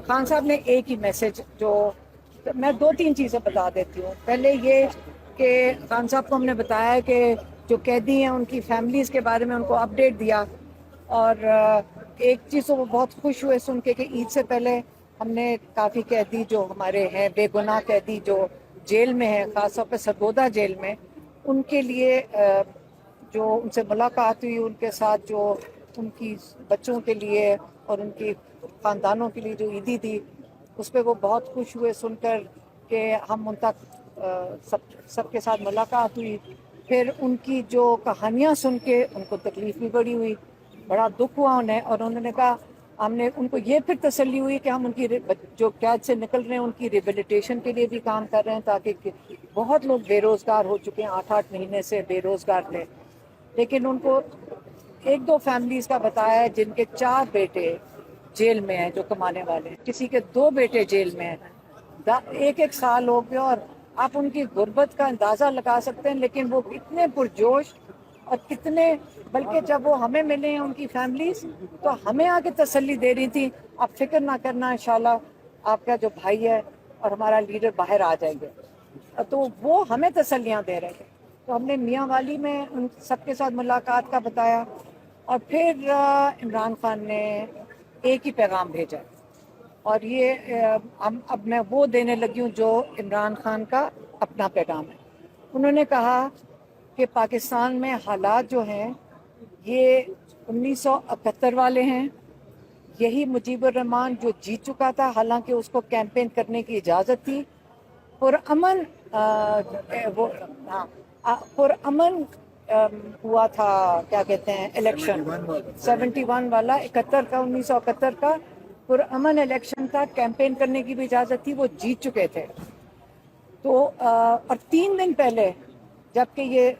خان صاحب نے ایک ہی میسج جو میں دو تین چیزیں بتا دیتی ہوں. پہلے یہ کہ خان صاحب کو ہم نے بتایا کہ جو قیدی ہیں ان کی فیملیز کے بارے میں ان کو اپڈیٹ دیا. اور ایک چیز تو وہ بہت خوش ہوئے سن کے کہ عید سے پہلے ہم نے کافی قیدی جو ہمارے ہیں بے گناہ قیدی جو جیل میں ہیں، خاص طور پہ سرگودا جیل میں، ان کے لیے جو ان سے ملاقات ہوئی، ان کے ساتھ جو ان کی بچوں کے لیے اور ان کی خاندانوں کے لیے جو عیدی تھی، اس پہ وہ بہت خوش ہوئے سن کر کہ ہم ان تک سب کے ساتھ ملاقات ہوئی. پھر ان کی جو کہانیاں سن کے ان کو تکلیف بھی بڑی ہوئی، بڑا دکھ ہوا انہیں. اور انہوں نے کہا ہم نے ان کو یہ پھر تسلی ہوئی کہ ہم ان کی جو قید سے نکل رہے ہیں ان کی ریبیلیٹیشن کے لیے بھی کام کر رہے ہیں، تاکہ بہت لوگ بے روزگار ہو چکے ہیں، 8 مہینے سے بے روزگار تھے. لیکن ان کو ایک دو فیملیز کا بتایا ہے جن کے 4 بیٹے جیل میں ہیں جو کمانے والے ہیں، کسی کے 2 بیٹے جیل میں ہیں، 1 سال ہو گیا. اور آپ ان کی غربت کا اندازہ لگا سکتے ہیں. لیکن وہ کتنے پرجوش اور کتنے، بلکہ جب وہ ہمیں ملے ہیں ان کی فیملیز تو ہمیں آ کے تسلی دے رہی تھی آپ فکر نہ کرنا، انشاءاللہ آپ کا جو بھائی ہے اور ہمارا لیڈر باہر آ جائیں گے. تو وہ ہمیں تسلیاں دے رہے تھے. تو ہم نے میاں والی میں ان سب کے ساتھ ملاقات کا بتایا. اور پھر عمران خان نے ایک ہی پیغام بھیجا، اور یہ اب میں وہ دینے لگی ہوں جو عمران خان کا اپنا پیغام ہے. انہوں نے کہا کہ پاکستان میں حالات جو ہیں یہ 1971 والے ہیں. یہی مجیب الرحمان جو جیت چکا تھا، حالانکہ اس کو کیمپین کرنے کی اجازت تھی. پرامن پرامن ہوا تھا، کیا کہتے ہیں، الیکشن 71 والا، 71 کا 1971 کا پرامن الیکشن تھا. کیمپین کرنے کی بھی اجازت تھی، وہ جیت چکے تھے. تو اور 3 دن پہلے جبکہ یہ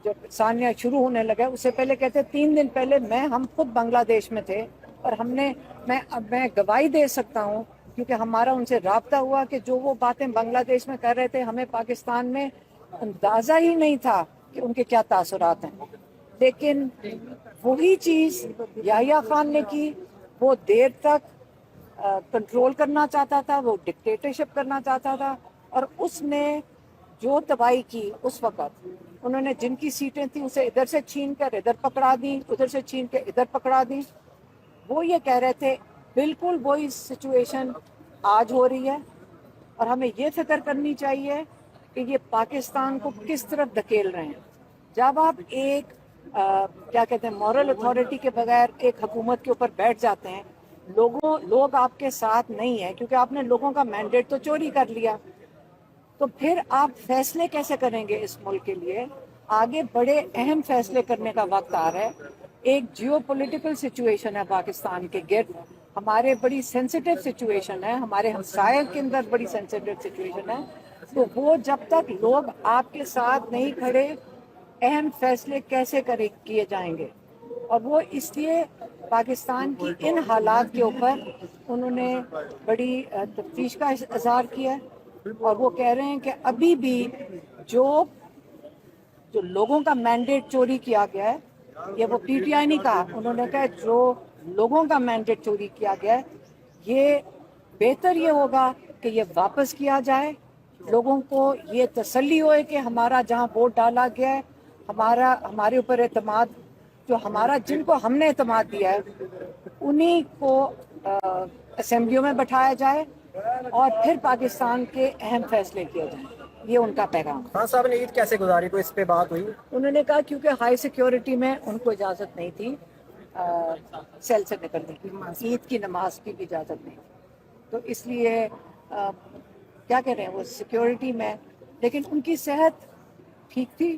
جب ثانیہ شروع ہونے لگا، اس سے پہلے کہتے 3 دن پہلے ہم خود بنگلہ دیش میں تھے. اور ہم نے میں گواہی دے سکتا ہوں کیونکہ ہمارا ان سے رابطہ ہوا کہ جو وہ باتیں بنگلہ دیش میں کر رہے تھے ہمیں پاکستان میں اندازہ ہی نہیں تھا کہ ان کے کیا تاثرات ہیں. لیکن وہی چیز یحییٰ خان نے کی. وہ دیر تک کنٹرول کرنا چاہتا تھا، وہ ڈکٹیٹرشپ کرنا چاہتا تھا. اور اس نے جو تباہی کی اس وقت، انہوں نے جن کی سیٹیں تھیں اسے ادھر سے چھین کر ادھر پکڑا دی، ادھر سے چھین کے ادھر پکڑا دی. وہ یہ کہہ رہے تھے بالکل وہی سچویشن آج ہو رہی ہے. اور ہمیں یہ فکر کرنی چاہیے کہ یہ پاکستان کو کس طرف دھکیل رہے ہیں. جب آپ ایک کیا کہتے ہیں مورل اتھارٹی کے بغیر ایک حکومت کے اوپر بیٹھ جاتے ہیں، لوگ آپ کے ساتھ نہیں ہیں کیونکہ آپ نے لوگوں کا مینڈیٹ تو چوری کر لیا، تو پھر آپ فیصلے کیسے کریں گے اس ملک کے لیے؟ آگے بڑے اہم فیصلے کرنے کا وقت آ رہا ہے. ایک جیو پولیٹیکل سچویشن ہے پاکستان کے گرد، ہمارے بڑی سینسیٹیو سچویشن ہے، ہمارے ہمسائے کے اندر بڑی سینسیٹیو سچویشن ہے. تو وہ جب تک لوگ آپ کے ساتھ نہیں کھڑے، اہم فیصلے کیسے کیے جائیں گے؟ اور وہ اس لیے پاکستان کی ان حالات کے اوپر انہوں نے بڑی تفتیش کا اظہار کیا ہے. اور وہ کہہ رہے ہیں کہ ابھی بھی جو لوگوں کا مینڈیٹ چوری کیا گیا ہے، یہ وہ پی ٹی آئی نہیں کہا، انہوں نے کہا جو لوگوں کا مینڈیٹ چوری کیا گیا ہے، یہ بہتر یہ ہوگا کہ یہ واپس کیا جائے. لوگوں کو یہ تسلی ہوئے کہ ہمارا جہاں ووٹ ڈالا گیا ہے، ہمارے اوپر اعتماد، جن کو ہم نے اعتماد دیا ہے انہی کو اسمبلیوں میں بٹھایا جائے اور پھر پاکستان کے اہم فیصلے کیے جائیں. یہ ان کا پیغام. خان صاحب نے عید کیسے گزاری، کوئی اس پہ بات ہوئی؟ انہوں نے کہا کیونکہ ہائی سیکیورٹی میں ان کو اجازت نہیں تھی سیل سے نکلنے کی، عید کی نماز کی بھی اجازت نہیں تھی، تو اس لیے کیا کہہ رہے ہیں وہ سیکیورٹی میں. لیکن ان کی صحت ٹھیک تھی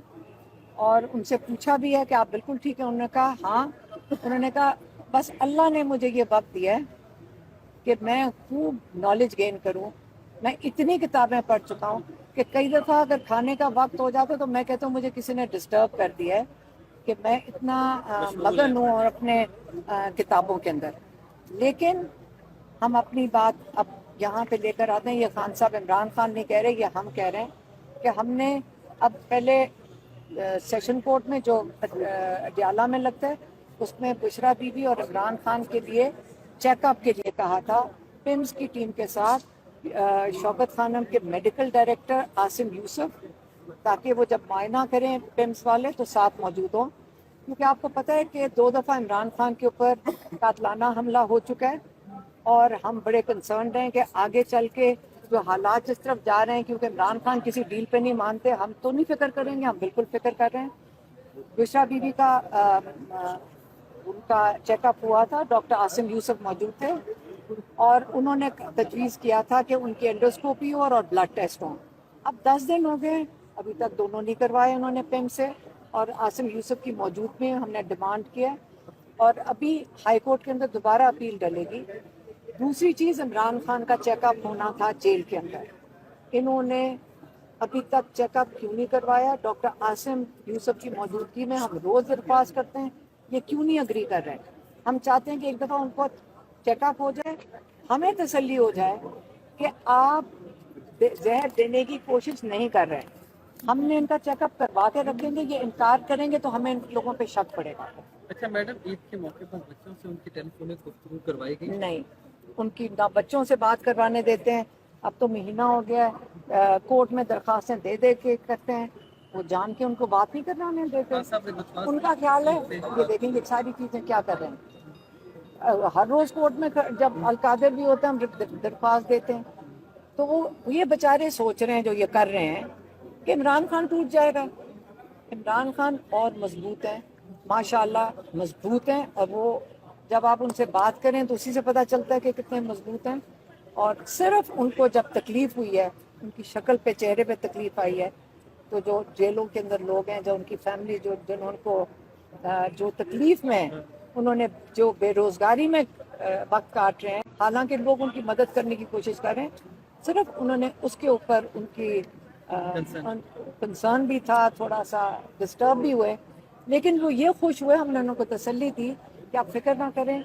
اور ان سے پوچھا بھی ہے کہ آپ بالکل ٹھیک ہے؟ انہوں نے کہا ہاں. انہوں نے کہا بس اللہ نے مجھے یہ وقت دیا ہے کہ میں خوب نالج گین کروں. میں اتنی کتابیں پڑھ چکا ہوں کہ کئی دفعہ اگر کھانے کا وقت ہو جاتا تو میں کہتا ہوں مجھے کسی نے ڈسٹرب کر دیا ہے کہ میں اتنا مگن ہوں اور اپنے کتابوں کے اندر. لیکن ہم اپنی بات اب یہاں پہ لے کر آتے ہیں. یہ خان صاحب عمران خان نہیں کہہ رہے، یہ ہم کہہ رہے ہیں کہ ہم نے اب پہلے سیشن کورٹ میں جو اڈیالہ میں لگتا ہے اس میں بشرا بی بی اور عمران خان کے لیے चेकअप के लिए कहा था पिम्स की टीम के साथ शौकत खानम के मेडिकल डायरेक्टर आसिम यूसुफ, ताकि वो जब मायना करें पिम्स वाले तो साथ मौजूद हों, क्योंकि आपको पता है कि 2 दफ़ा इमरान खान के ऊपर कातलाना हमला हो चुका है और हम बड़े कंसर्न हैं कि आगे चल के जो हालात जिस तरफ जा रहे हैं, क्योंकि इमरान खान किसी डील पे नहीं मानते, हम तो नहीं फिक्र करेंगे, हम बिल्कुल फिक्र कर रहे हैं। बुशरा बीवी का उनका चेकअप हुआ था, डॉक्टर आसिम यूसुफ मौजूद थे और उन्होंने तजवीज़ किया था कि उनकी एंडोस्कोपी हो और ब्लड टेस्ट हो। अब 10 दिन हो गए, अभी तक दोनों नहीं करवाए उन्होंने पिम से, और आसिम यूसुफ की मौजूद में हमने डिमांड किया और अभी हाई कोर्ट के अंदर दोबारा अपील डलेगी। दूसरी चीज़, इमरान खान का चेकअप होना था जेल के अंदर, इन्होंने अभी तक चेकअप क्यों नहीं करवाया? डॉक्टर आसिम यूसुफ की मौजूदगी में हम रोज़ दरख्वास्त करते हैं, ये क्यों नहीं अग्री कर रहे हैं? हम चाहते हैं कि एक दफ़ा उनको चेकअप हो जाए, हमें तसल्ली हो जाए कि आप जहर देने की कोशिश नहीं कर रहे हैं। हमने इनका चेकअप करवा के रखेंगे, ये इनकार करेंगे तो हमें इन लोगों पे शक पड़ेगा। अच्छा मैडम, ईद के मौके पर बच्चों से उनकी टेलीफोनिक गुफ्तगू करवाई गई? नहीं, उनकी ना बच्चों से बात करवाने देते हैं, अब तो महीना हो गया है, कोर्ट में दरखास्तें दे दे के करते हैं, वो जान के उनको बात नहीं करवाने देते। उनका ख्याल है ये देखेंगे सारी चीज़ें क्या कर रहे हैं। हर रोज़ कोर्ट में जब अलकादर भी होता है हम दरख्वास्त देते हैं, तो वो ये बेचारे सोच रहे हैं जो ये कर रहे हैं कि इमरान खान टूट जाएगा। इमरान खान और मजबूत हैं, माशाल्लाह मजबूत हैं, और वो जब आप उनसे बात करें तो उसी से पता चलता है कि कितने मजबूत हैं। और सिर्फ उनको जब तकलीफ हुई है, उनकी शक्ल पे, चेहरे पे तकलीफ आई है, तो जो जेलों के अंदर लोग हैं, जो उनकी फैमिली, जो जिनको जो तकलीफ में उन्होंने, जो बेरोजगारी में वक्त काट रहे हैं, हालांकि लोग उनकी मदद करने की कोशिश कर रहे हैं, सिर्फ उन्होंने उसके ऊपर उनकी कंसर्न भी था, थोड़ा सा डिस्टर्ब भी हुए, लेकिन वो ये खुश हुए, हमने उनको तसल्ली दी कि आप फिक्र ना करें,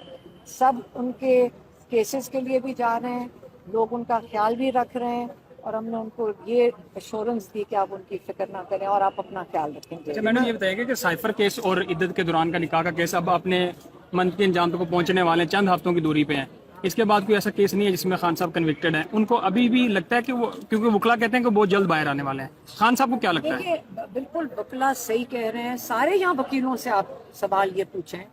सब उनके केसेस के लिए भी जा रहे हैं, लोग उनका ख्याल भी रख रहे हैं, और हमने उनको ये एश्योरेंस दी कि आप उनकी फिक्र ना करें और आप अपना ख्याल रखेंगे। अच्छा मैडम, ये बताइएगा कि साइफर केस और इद्दत के दौरान का निकाह का केस अब अपने मंथ के अंजाम तक पहुंचने वाले हैं, चंद हफ्तों की दूरी पे हैं, इसके बाद कोई ऐसा केस नहीं है जिसमें खान साहब कन्विक्टेड हैं, उनको अभी भी लगता है कि वो, क्योंकि वकला कहते हैं कि बहुत जल्द बाहर आने वाले हैं, खान साहब को क्या लगता है? देखिए, बिल्कुल वकला सही कह रहे हैं, सारे यहाँ वकीलों से आप सवाल ये पूछें,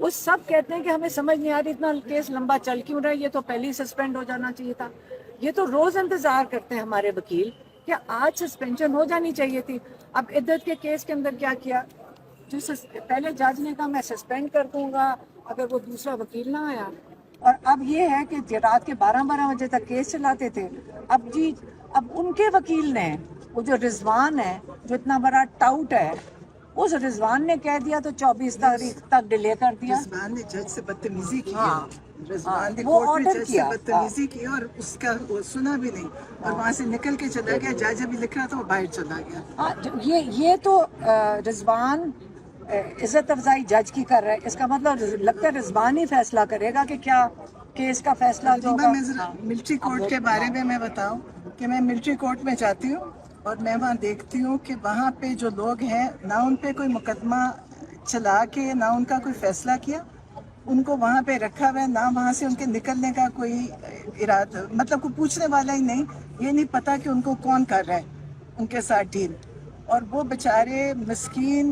वो सब कहते हैं कि हमें समझ नहीं आ रही इतना केस लंबा चल क्यों रहा है, ये तो पहले ही सस्पेंड हो जाना चाहिए था। ये तो रोज इंतजार करते हैं हमारे वकील कि आज सस्पेंशन हो जानी चाहिए थी। अब इद्दत के केस के अंदर क्या किया, जो पहले जज ने कहा मैं सस्पेंड कर दूंगा अगर वो दूसरा वकील ना आया, और अब ये है कि रात के 12-12 बजे तक केस चलाते थे। अब उनके वकील ने, वो जो रिजवान है, जो इतना बड़ा टाउट है, उस रिजवान ने कह दिया तो 24 तारीख तक डिले कर दिया। रिजवान ने जज से बदतमीजी की। हाँ, रिजवान ने वो कोर्ट में ऑर्डर जज से किया। बदतमीजी की और उसका वो सुना भी नहीं, और वहाँ से निकल के चला गया। जज अभी लिख रहा था, वो बाहर चला गया। हाँ, ये तो रिजवान इज्जत अफजाई जज की कर रहा है, इसका मतलब लगता है रिजवान ही फैसला करेगा कि क्या केस का फैसला जो होगा। मैं जरा मिलिट्री कोर्ट के बारे में मैं बताऊं कि मैं मिलिट्री कोर्ट में जाती हूँ और मैं वहाँ देखती हूँ कि वहाँ पे जो लोग हैं, ना उन पे कोई मुकदमा चला के, ना उनका कोई फैसला किया, उनको वहाँ पे रखा हुआ है, ना वहाँ से उनके निकलने का कोई इरादा, मतलब कोई पूछने वाला ही नहीं, ये नहीं पता कि उनको कौन कर रहा है उनके साथ डील। और वो बेचारे मिस्कीन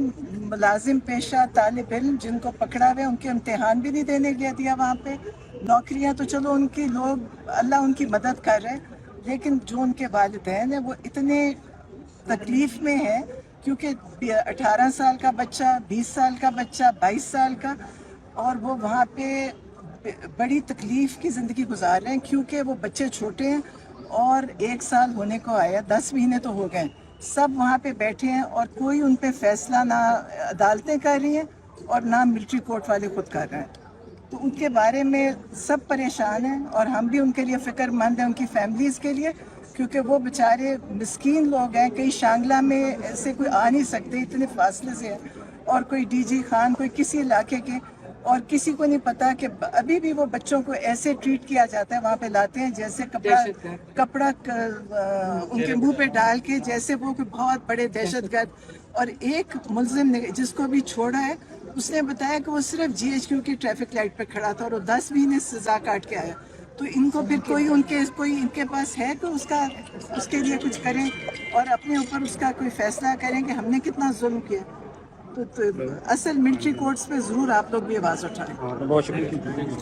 मुलाजिम पेशा तालिब इल्म जिनको पकड़ा हुआ है, उनके इम्तिहान भी नहीं देने दिया वहाँ पे। नौकरियाँ तो चलो उनकी, लोग अल्लाह उनकी मदद कर रहे हैं, लेकिन जो उनके वालिदैन हैं वो इतने तकलीफ में हैं, क्योंकि 18 साल का बच्चा, 20 साल का बच्चा, 22 साल का, और वो वहाँ पे बड़ी तकलीफ की ज़िंदगी गुजार रहे हैं, क्योंकि वो बच्चे छोटे हैं और 1 साल होने को आया, 10 महीने तो हो गए, सब वहाँ पे बैठे हैं और कोई उन पे फैसला ना अदालतें कर रही हैं और ना मिलिट्री कोर्ट वाले खुद कर रहे हैं। तो उनके बारे में सब परेशान हैं और हम भी उनके लिए फ़िक्रमंद हैं, उनकी फैमिलीज़ के लिए, क्योंकि वो बेचारे मिस्कीन लोग हैं। कहीं शांगला में से कोई आ नहीं सकते, इतने फासले से है, और कोई डीजी खान, कोई किसी इलाके के, और किसी को नहीं पता कि अभी भी वो बच्चों को ऐसे ट्रीट किया जाता है, वहाँ पे लाते हैं जैसे कपड़ा उनके मुंह पे डाल के, जैसे वो कोई बहुत बड़े दहशतगर्द। और एक मुल्जिम ने जिसको भी छोड़ा है, اس نے بتایا کہ وہ صرف GHQ کی ٹریفک لائٹ پہ کھڑا تھا اور وہ 10 مہینے سزا کاٹ کے آیا. تو ان کو پھر کوئی ان کے پاس ہے کہ اس کے لیے کچھ کریں اور اپنے اوپر اس کا کوئی فیصلہ کریں کہ ہم نے کتنا ظلم کیا. تو اصل ملٹری کورٹس پہ ضرور آپ لوگ بھی آواز اٹھائیں. بہت شکریہ.